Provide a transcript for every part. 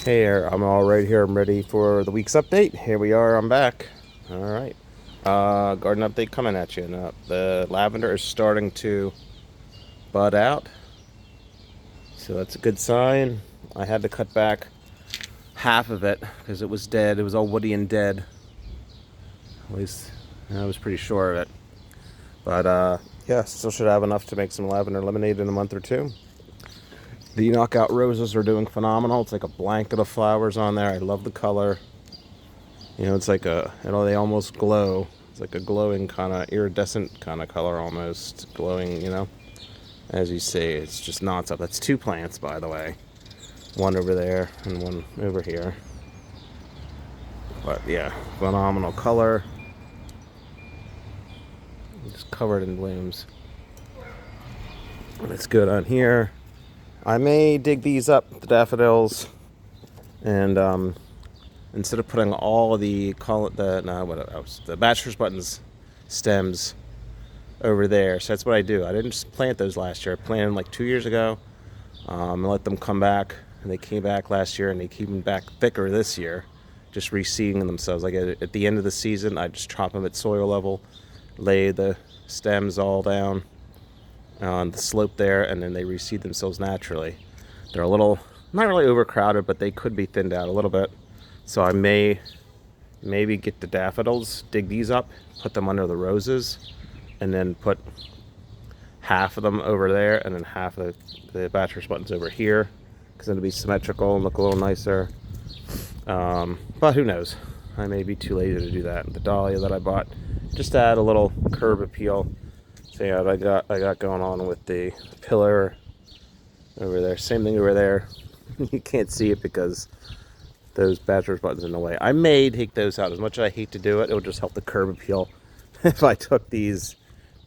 Hey, I'm all right here. I'm ready for the week's update. Here we are. I'm back. All right. Garden update coming at you. Now, the lavender is starting to bud out, so that's a good sign. I had to cut back half of it because it was dead. It was all woody and dead. At least I was pretty sure of it. But yeah, still should have enough to make some lavender lemonade in a month or two. The knockout roses are doing phenomenal. It's like a blanket of flowers on there. I love the color. You know, it's like they almost glow. It's like a glowing kind of iridescent kind of color almost. Glowing, you know. As you see, it's just nonstop. That's two plants, by the way. One over there and one over here. But yeah, phenomenal color. Just covered in blooms. It's good on here. I may dig these up, the daffodils, and instead of putting all of the bachelor's buttons stems over there. So that's what I do. I didn't just plant those last year. I planted them like 2 years ago and let them come back. And they came back last year and they came back thicker this year, just reseeding themselves. Like at the end of the season, I just chop them at soil level, lay the stems all down on the slope there, and then they reseed themselves naturally. They're a little, not really overcrowded, but they could be thinned out a little bit. So I may maybe get the daffodils, dig these up, put them under the roses, and then put half of them over there and then half of the bachelor's buttons over here, because it'll be symmetrical and look a little nicer. But who knows? I may be too lazy to do that. The dahlia that I bought, just to add a little curb appeal. So yeah, I got going on with the pillar over there. Same thing over there. You can't see it because those bachelor's buttons are in the way. I may take those out. As much as I hate to do it, it would just help the curb appeal if I took these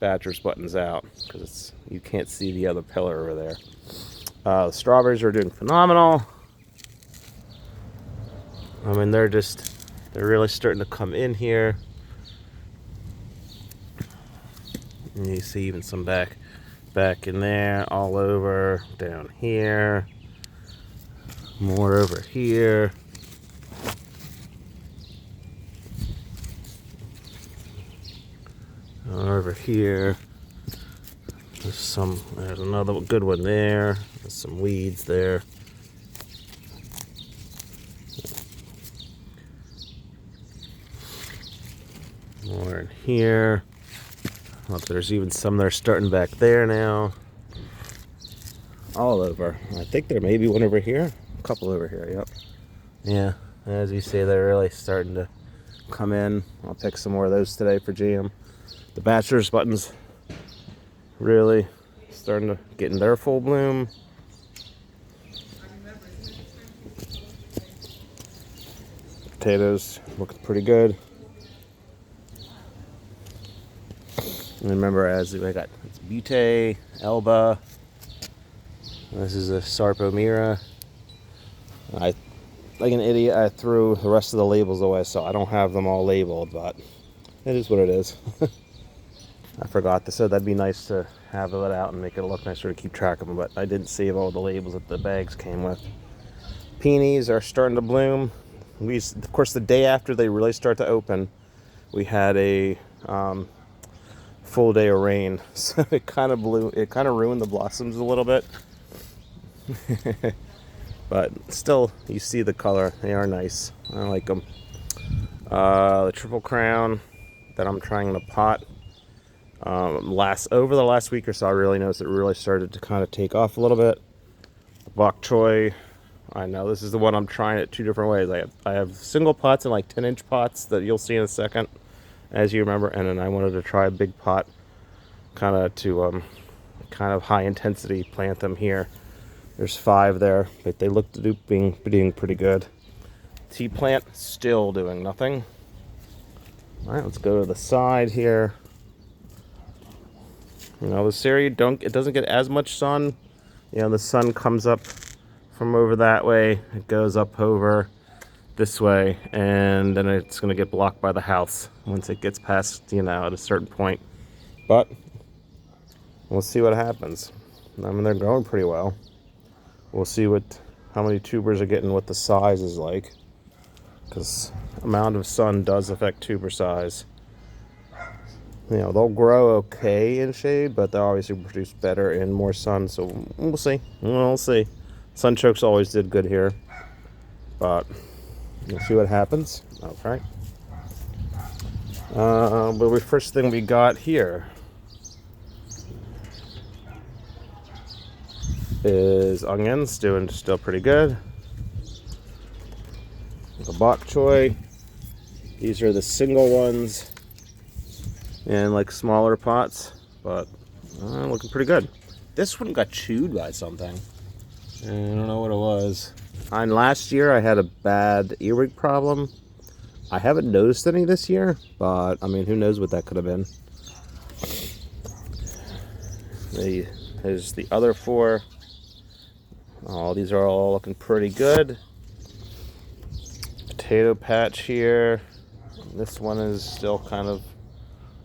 bachelor's buttons out, because you can't see the other pillar over there. The strawberries are doing phenomenal. I mean, they're really starting to come in here. And you see even some back in there, all over, down here, more over here. Over here, there's another good one there. There's some weeds there. More in here. Look, there's even some that are starting back there now. All over. I think there may be one over here. A couple over here, yep. Yeah, as you see, they're really starting to come in. I'll pick some more of those today for jam. The bachelor's buttons really starting to get in their full bloom. Potatoes look pretty good. And remember, as I got it's Butte, Elba. This is a Sarpomira. Like an idiot, I threw the rest of the labels away, so I don't have them all labeled, but it is what it is. I forgot this, so that'd be nice to have it out and make it look nicer to keep track of them, but I didn't save all the labels that the bags came with. Peonies are starting to bloom. Of course, the day after they really start to open, we had a full day of rain, so it kind of ruined the blossoms a little bit. But still, you see the color. They are nice. I like them. The Triple Crown that I'm trying to pot. Over the last week or so, I really noticed it really started to kind of take off a little bit. The Bok Choy. I know this is the one I'm trying it two different ways. I have single pots and like 10-inch pots that you'll see in a second, as you remember. And then I wanted to try a big pot, kind of high intensity plant them here. There's 5 there, but they look to be doing pretty good. Tea plant still doing nothing. All right, let's go to the side here. You know, this area it doesn't get as much sun. You know, the sun comes up from over that way. It goes up over this way, and then it's going to get blocked by the house once it gets past, you know, at a certain point. But we'll see what happens. I mean, they're growing pretty well. We'll see what how many tubers are getting what the size is like, because amount of sun does affect tuber size. You know, they'll grow okay in shade, but they'll obviously produce better in more sun. So we'll see. We'll see. Sunchokes always did good here, but we'll see what happens. Okay. But the first thing we got here is onions, doing still pretty good. The bok choy. These are the single ones in like smaller pots, but looking pretty good. This one got chewed by something. I don't know what it was. And last year I had a bad earwig problem. I haven't noticed any this year, but I mean, who knows what that could have been. There's the other four. Oh, these are all looking pretty good. Potato patch here. This one is still kind of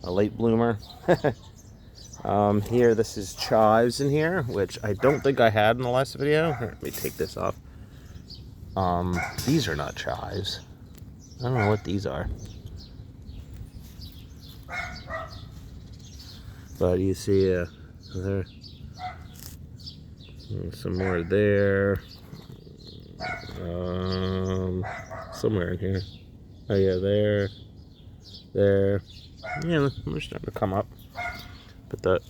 a late bloomer. Here, this is chives in here, which I don't think I had in the last video. Here, let me take this off. These are not chives. I don't know what these are. But you see, there, some more there. Somewhere in here. Oh yeah, there. Yeah, they're starting to come up. Put the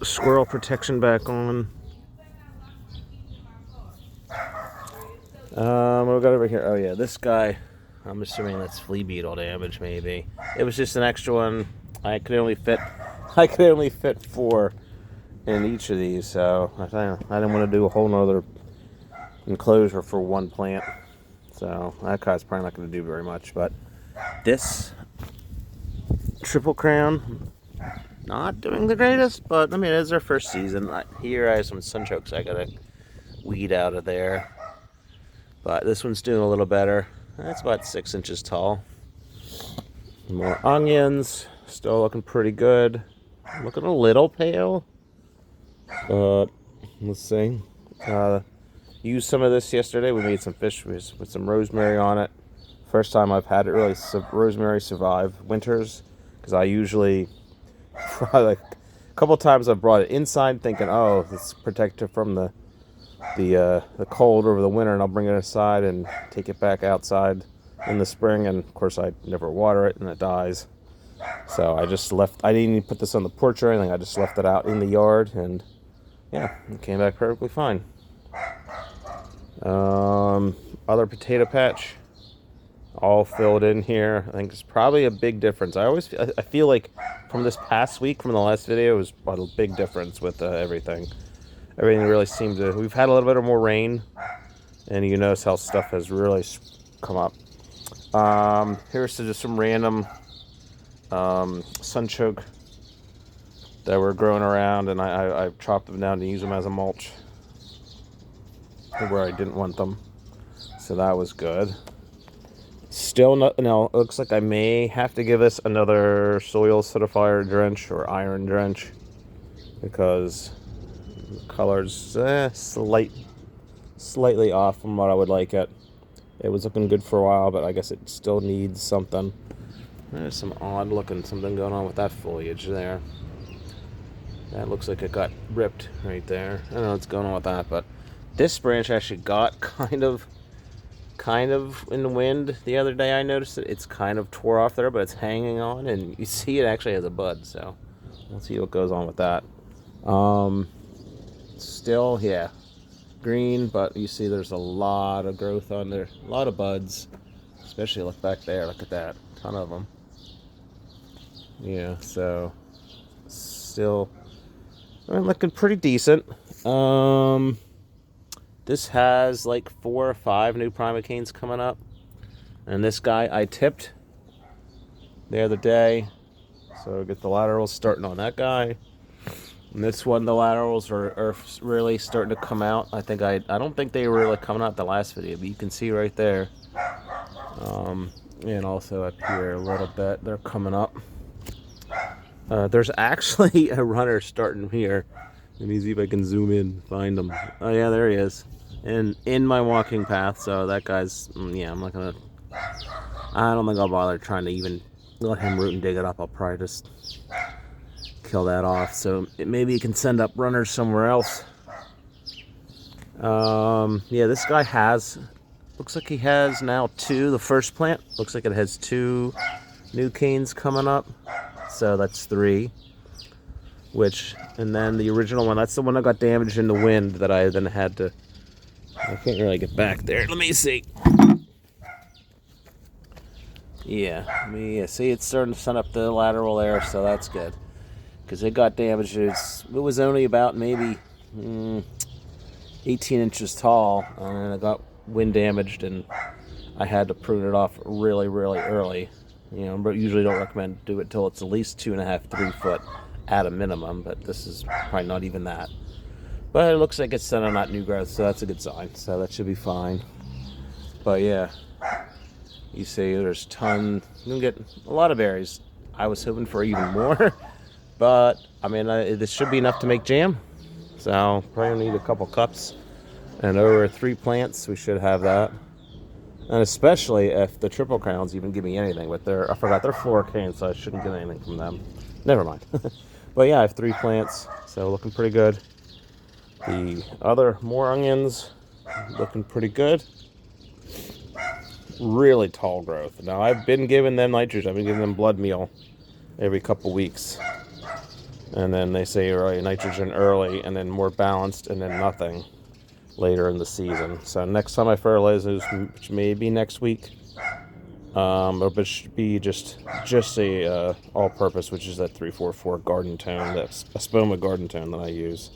squirrel protection back on. What we got over here? Oh yeah, this guy. I'm assuming that's flea beetle damage, maybe. It was just an extra one. I could only fit 4 in each of these, so I didn't want to do a whole nother enclosure for one plant. So that guy's probably not going to do very much. But this triple crown, not doing the greatest, but I mean, it is our first season. Here I have some sunchokes I gotta weed out of there. But this one's doing a little better. That's about 6 inches tall. More onions, still looking pretty good. Looking a little pale, but let's see. Used some of this yesterday. We made some fish with some rosemary on it. First time I've had it really rosemary survive winters, because I usually like a couple times I've brought it inside thinking, oh, it's protected from the cold over the winter, and I'll bring it aside and take it back outside in the spring, and of course I never water it and it dies. So I just left. I didn't even put this on the porch or anything. I just left it out in the yard, and yeah, it came back perfectly fine. Other potato patch, all filled in here. I think it's probably a big difference. I feel like from this past week, from the last video, it was a big difference with everything. Everything really seemed to. We've had a little bit more rain, and you notice how stuff has really come up. Here's just some random sunchoke that were growing around, and I chopped them down to use them as a mulch where I didn't want them. So that was good. Still not. No, it looks like I may have to give this another soil acidifier drench or iron drench, because the color's slightly off from what I would like it. It was looking good for a while, but I guess it still needs something. There's some odd looking something going on with that foliage there. That looks like it got ripped right there. I don't know what's going on with that, but this branch actually got kind of in the wind the other day. I noticed it. It's kind of tore off there, but it's hanging on, and you see it actually has a bud. So we'll see what goes on with that. Still, yeah, green, but you see there's a lot of growth on there, a lot of buds. Especially look back there. Look at that, ton of them. Yeah, so still looking pretty decent. This has like 4 or 5 new Primocanes coming up. And this guy I tipped the other day. So get the laterals starting on that guy. And this one, the laterals are really starting to come out. I don't think they were really coming out the last video, but you can see right there. And also up here a little bit, they're coming up. There's actually a runner starting here. Let me see if I can zoom in, find him. Oh yeah, there he is. in my walking path. So that guy's, yeah, I'm not gonna. I don't think I'll bother trying to even let him root and dig it up. I'll probably just kill that off. So maybe you can send up runners somewhere else. Yeah, this guy looks like he has now 2. The first plant looks like it has 2 new canes coming up. So that's 3. And then the original one, that's the one that got damaged in the wind that I then had to. I can't really get back there. Let me see. Yeah, see, it's starting to send up the lateral there, so that's good. Because it got damaged. It was only about maybe 18 inches tall, and it got wind damaged, and I had to prune it off really, really early. But usually don't recommend do it till it's at least 2.5, 3 foot at a minimum, but this is probably not even that. But it looks like it's sending out new growth, so that's a good sign. So that should be fine. But yeah, you see there's ton. You'll get a lot of berries. I was hoping for even more, but I mean, this should be enough to make jam. So probably need a couple cups, and over 3 plants, we should have that. And especially if the Triple Crowns even give me anything, but I forgot they're floor canes, so I shouldn't get anything from them. Never mind. But yeah, I have 3 plants, so looking pretty good. The other more onions looking pretty good. Really tall growth. Now I've been giving them nitrogen. I've been giving them blood meal every couple weeks, and then they say nitrogen early, and then more balanced, and then nothing later in the season. So next time I fertilize those, which may be next week, but it should be just a all-purpose, which is that 344 garden tone, that's Espoma garden tone that I use.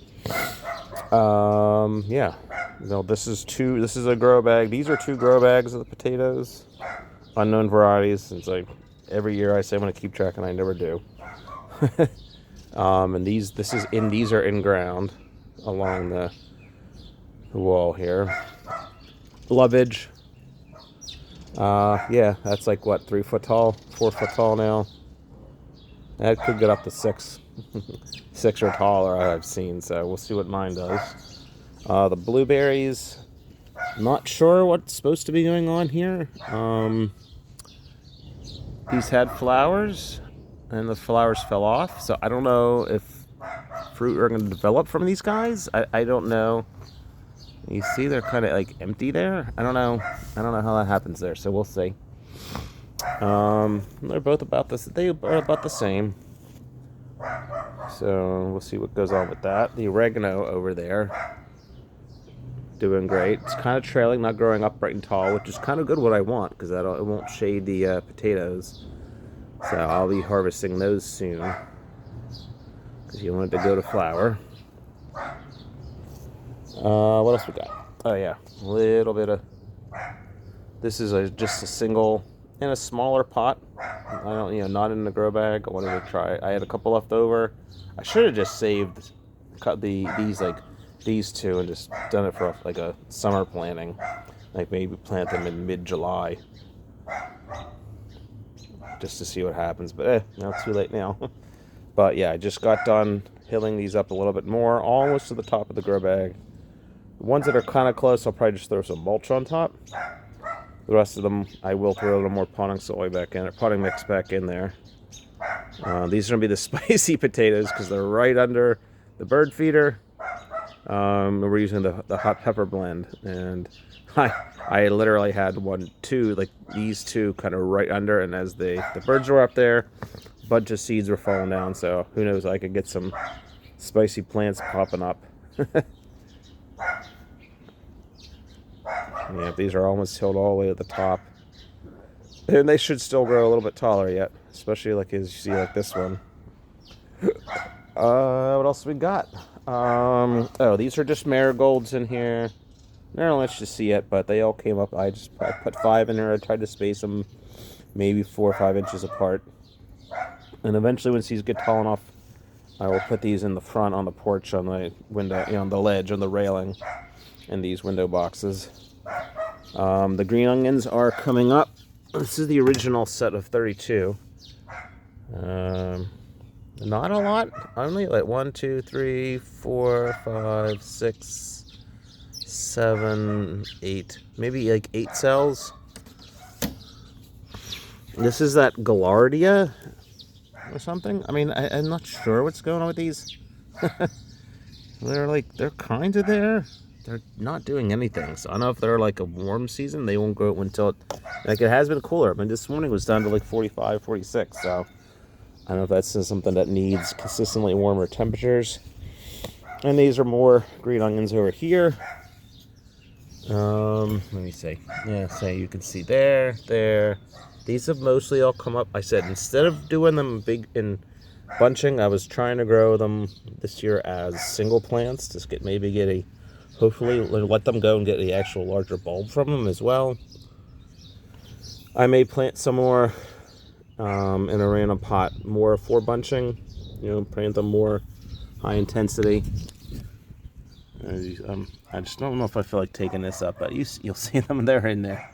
Yeah. No, this is a grow bag. These are 2 grow bags of the potatoes, unknown varieties. It's like every year I say I'm going to keep track, and I never do. And these are in ground along the wall here. Lovage. Yeah, that's like what, 3 foot tall, 4 foot tall now. That could get up to 6, 6 or taller I've seen. So we'll see what mine does. The blueberries, not sure what's supposed to be going on here. These had flowers, and the flowers fell off. So I don't know if fruit are going to develop from these guys. I don't know. You see, they're kind of like empty there. I don't know how that happens there. So we'll see. They're both about this. They are about the same. So we'll see what goes on with that. The oregano over there, doing great. It's kind of trailing, not growing upright and tall, which is kind of good what I want, because it won't shade the potatoes. So I'll be harvesting those soon, because you want it to go to flower. What else we got? Oh yeah, a little bit of. This is just a single in a smaller pot. I don't, not in the grow bag. I wanted to try. I had a couple left over. I should have just cut these 2 and just done it for like a summer planting. Like maybe plant them in mid-July, just to see what happens. But now it's too late now. But yeah, I just got done hilling these up a little bit more, almost to the top of the grow bag. The ones that are kind of close, I'll probably just throw some mulch on top. The rest of them, I will throw a little more potting soil back in, or potting mix back in there. These are going to be the spicy potatoes, because they're right under the bird feeder. We're using the hot pepper blend, and I literally had 2, like these 2 kind of right under, and as the birds were up there, a bunch of seeds were falling down, so who knows, I could get some spicy plants popping up. Yeah, these are almost tilled all the way to the top, and they should still grow a little bit taller yet, especially like as you see, like this one. What else we got? Oh, these are just marigolds in here. I don't know much to see yet, but they all came up. I put 5 in there. I tried to space them maybe 4 or 5 inches apart, and eventually, once these get tall enough, I will put these in the front on the porch, on the window, on the ledge, on the railing, in these window boxes. The green onions are coming up. This is the original set of 32. Not a lot. Only like 1, 2, 3, 4, 5, 6, 7, 8, maybe like 8 cells. This is that Gaillardia or something. I mean, I'm not sure what's going on with these. They're kind of there. They're not doing anything. So I don't know if they're like a warm season. They won't grow until it has been cooler. I mean, this morning was down to like 45, 46. So I don't know if that's something that needs consistently warmer temperatures. And these are more green onions over here. Let me see. Yeah, so you can see there. These have mostly all come up. I said instead of doing them big in bunching, I was trying to grow them this year as single plants to hopefully let them go and get the actual larger bulb from them as well. I may plant some more in a random pot, more for bunching. Plant them more high intensity. I just don't know if I feel like taking this up, but you'll see them. They're in there.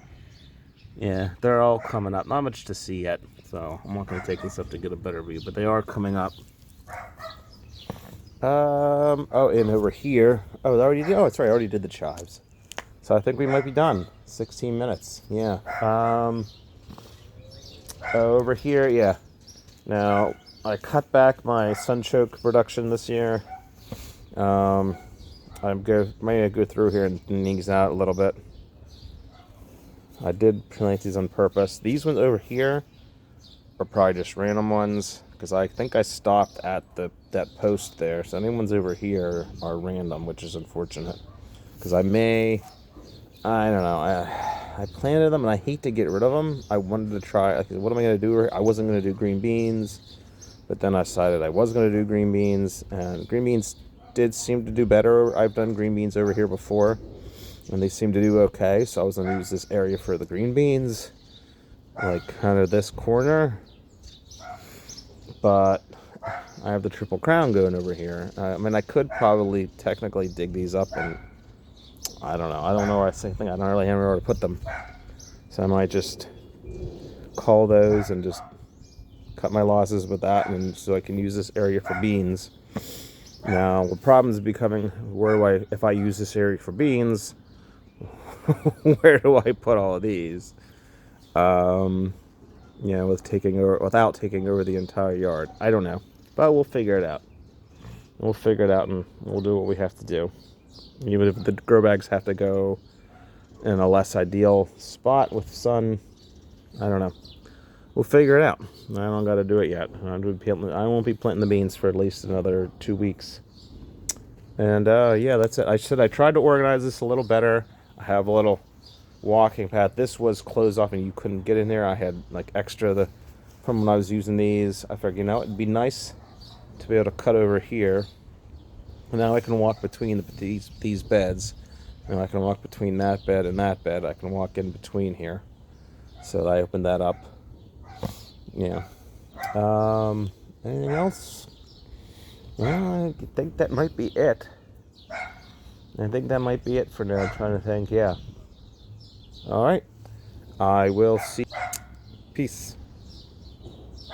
Yeah, they're all coming up. Not much to see yet, so I'm not going to take this up to get a better view, but they are coming up. Oh, and over here. Oh, that's right. I already did the chives. So I think we might be done. 16 minutes. Yeah. Over here, yeah. Now, I cut back my sunchoke production this year. I'm going to go through here and these out a little bit. I did plant these on purpose. These ones over here are probably just random ones because I think I stopped at that post there. So any ones over here are random, which is unfortunate because I don't know. I planted them and I hate to get rid of them. I wanted to try. What am I going to do? I wasn't going to do green beans, but then I decided I was going to do green beans, and green beans did seem to do better. I've done green beans over here before, and they seem to do okay. So I was going to use this area for the green beans, like kind of this corner. But I have the Triple Crown going over here. I mean, I could probably technically dig these up, and I don't know. I don't know where I think I don't really have anywhere to put them. So I might just call those and just cut my losses with that, and so I can use this area for beans. Now the problem is becoming if I use this area for beans, where do I put all of these? Without taking over the entire yard. I don't know, but we'll figure it out. And we'll do what we have to do. Even if the grow bags have to go in a less ideal spot with sun, I don't know. We'll figure it out. I don't got to do it yet. I won't be planting the beans for at least another 2 weeks. And yeah, that's it. I tried to organize this a little better. I have a little walking path. This was closed off and you couldn't get in there. I had like extra from when I was using these. I figured, it'd be nice to be able to cut over here. And now I can walk between these beds. And I can walk between that bed and that bed. I can walk in between here. So I opened that up. Yeah. Anything else? Well, I think that might be it. For now. I'm trying to think. Yeah. All right. I will see. Peace.